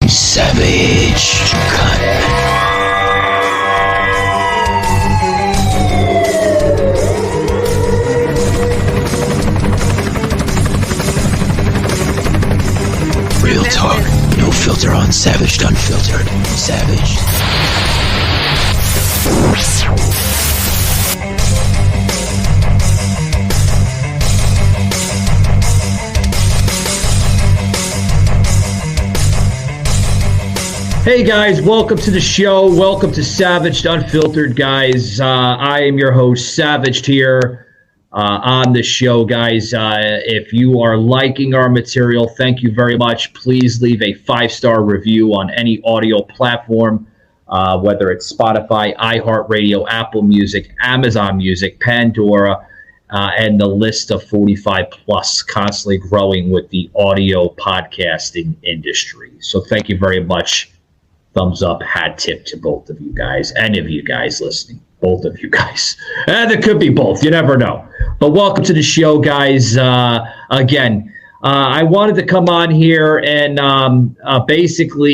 Savage Cut. Real talk, no filter on Savage Unfiltered. Savage. Hey guys, welcome to the show. Welcome to Savage Unfiltered, guys. I am your host, Savage, here on the show, guys. If you are liking our material, thank you very much. Please leave a 5-star review on any audio platform, whether it's Spotify, iHeartRadio, Apple Music, Amazon Music, Pandora, and the list of 45 plus, constantly growing with the audio podcasting industry. So thank you very much. Thumbs up, hat tip to both of you guys, any of you guys listening, both of you guys. And it could be both, you never know. But welcome to the show, guys. Again, I wanted to come on here and basically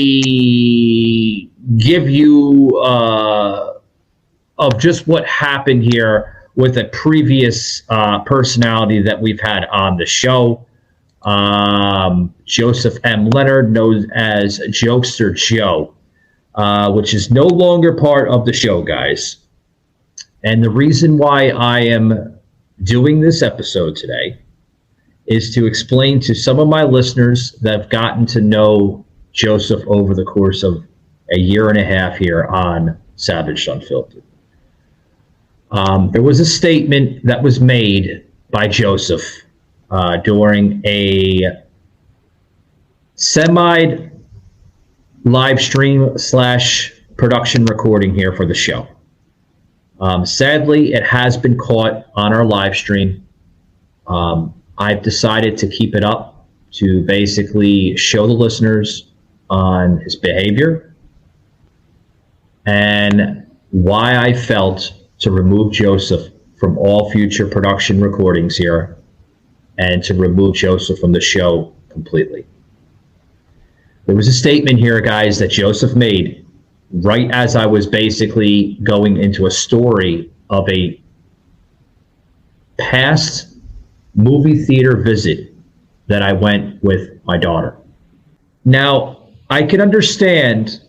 give you of just what happened here with a previous personality that we've had on the show. Joseph M. Leonard, known as Jokester Joe. Which is no longer part of the show, guys. And the reason why I am doing this episode today is to explain to some of my listeners that have gotten to know Joseph over the course of a year and a half here on Savage Unfiltered. There was a statement that was made by Joseph during a live stream / production recording here for the show. Sadly, it has been caught on our live stream. I've decided to keep it up to basically show the listeners on his behavior and why I felt to remove Joseph from all future production recordings here and to remove Joseph from the show completely. There was a statement here, guys, that Joseph made right as I was basically going into a story of a past movie theater visit that I went with my daughter. Now, I can understand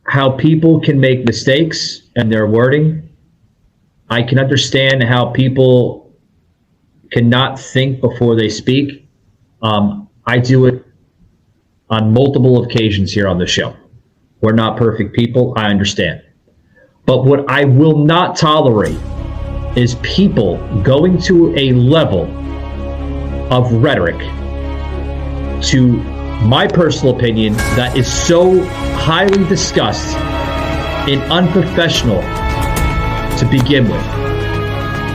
how people can make mistakes in their wording. I can understand how people cannot think before they speak. I do it on multiple occasions here on the show. We're not perfect people, I understand. But what I will not tolerate is people going to a level of rhetoric, to my personal opinion, that is so highly discussed and unprofessional to begin with.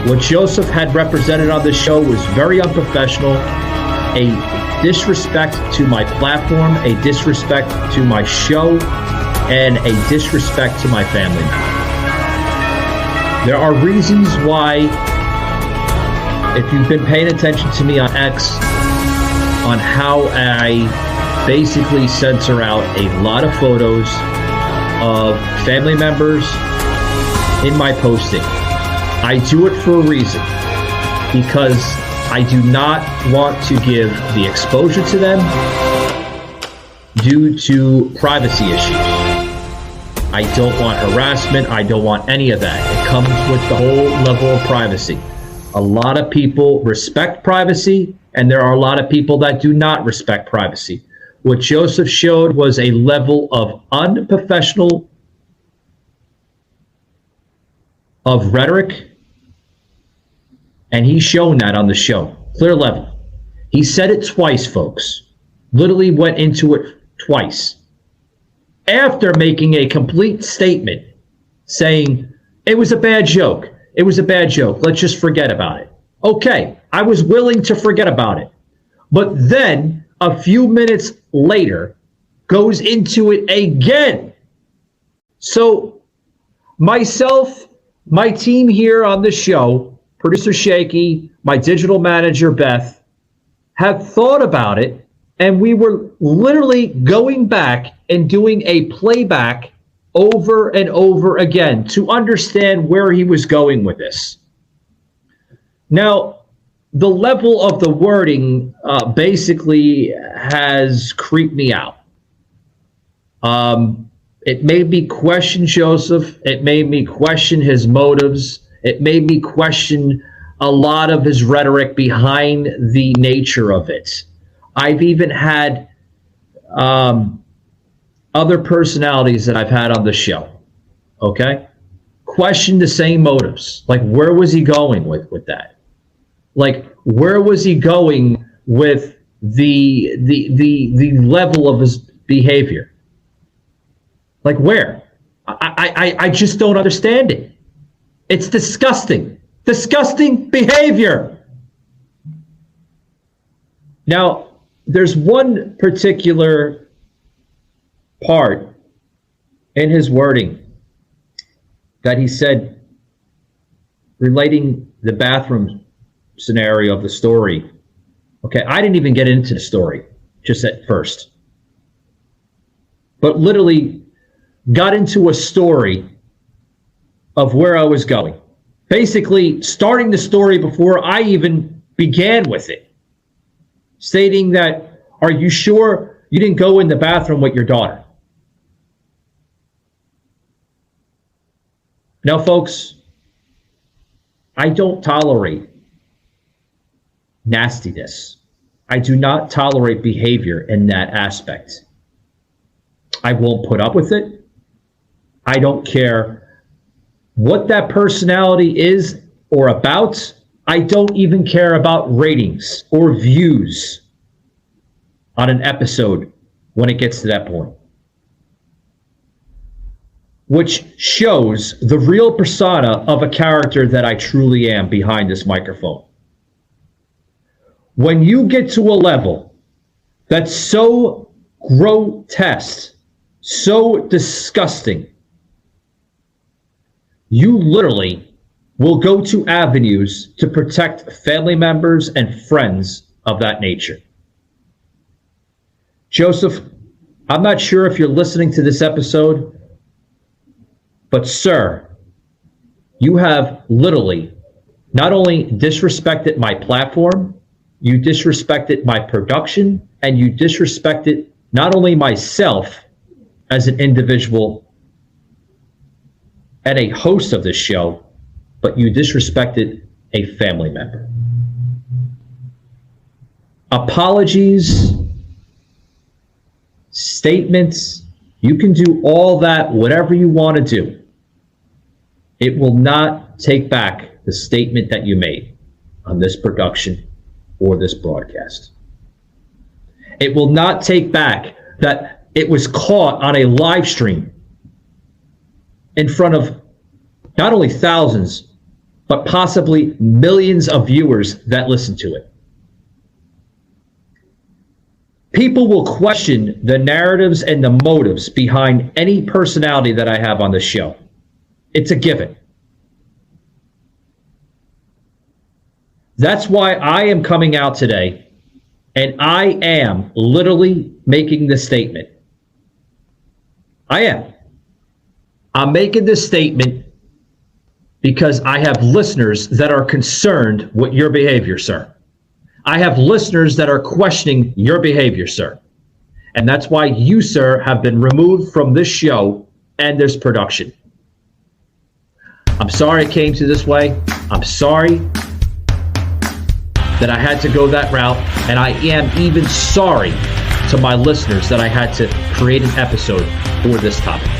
What Joseph had represented on the show was very unprofessional, a disrespect to my platform, a disrespect to my show, and a disrespect to my family member. There are reasons why, if you've been paying attention to me on X, on how I basically censor out a lot of photos of family members in my posting. I do it for a reason, because I do not want to give the exposure to them due to privacy issues. I don't want harassment. I don't want any of that. It comes with the whole level of privacy. A lot of people respect privacy, and there are a lot of people that do not respect privacy. What Joseph showed was a level of unprofessional of rhetoric, and he's shown that on the show. Clear level. He said it twice, folks. Literally went into it twice. After making a complete statement saying, it was a bad joke. It was a bad joke. Let's just forget about it. Okay, I was willing to forget about it. But then, a few minutes later, goes into it again. So, myself, my team here on the show, producer Shaky, my digital manager Beth, have thought about it And we were literally going back and doing a playback over and over again to understand where he was going with this. Now, the level of the wording basically has creeped me out. It made me question Joseph. It made me question his motives. It made me question a lot of his rhetoric behind the nature of it. I've even had other personalities that I've had on the show, okay, question the same motives. Like, where was he going with that? Like, where was he going with the level of his behavior? Like, where? I just don't understand it. It's disgusting. Disgusting behavior. Now, there's one particular part in his wording that he said relating the bathroom scenario of the story. Okay, I didn't even get into the story just at first, but literally got into a story of where I was going. Basically, starting the story before I even began with it, stating that, are you sure you didn't go in the bathroom with your daughter? Now, folks, I don't tolerate nastiness. I do not tolerate behavior in that aspect. I won't put up with it. I don't care what that personality is or about. I don't even care about ratings or views on an episode when it gets to that point, which shows the real persona of a character that I truly am behind this microphone. When you get to a level that's so grotesque, so disgusting, you literally will go to avenues to protect family members and friends of that nature. Joseph, I'm not sure if you're listening to this episode, but sir, you have literally not only disrespected my platform, you disrespected my production, and you disrespected not only myself as an individual and a host of this show, but you disrespected a family member. Apologies, statements, you can do all that, whatever you want to do. It will not take back the statement that you made on this production or this broadcast. It will not take back that it was caught on a live stream in front of not only thousands, but possibly millions of viewers that listen to it. People will question the narratives and the motives behind any personality that I have on the show. It's a given. That's why I am coming out today, and I am literally making this statement. I am. I'm making this statement because I have listeners that are concerned with your behavior, sir. I have listeners that are questioning your behavior, sir. And that's why you, sir, have been removed from this show and this production. I'm sorry it came to this way. I'm sorry that I had to go that route. And I am even sorry to my listeners that I had to create an episode for this topic.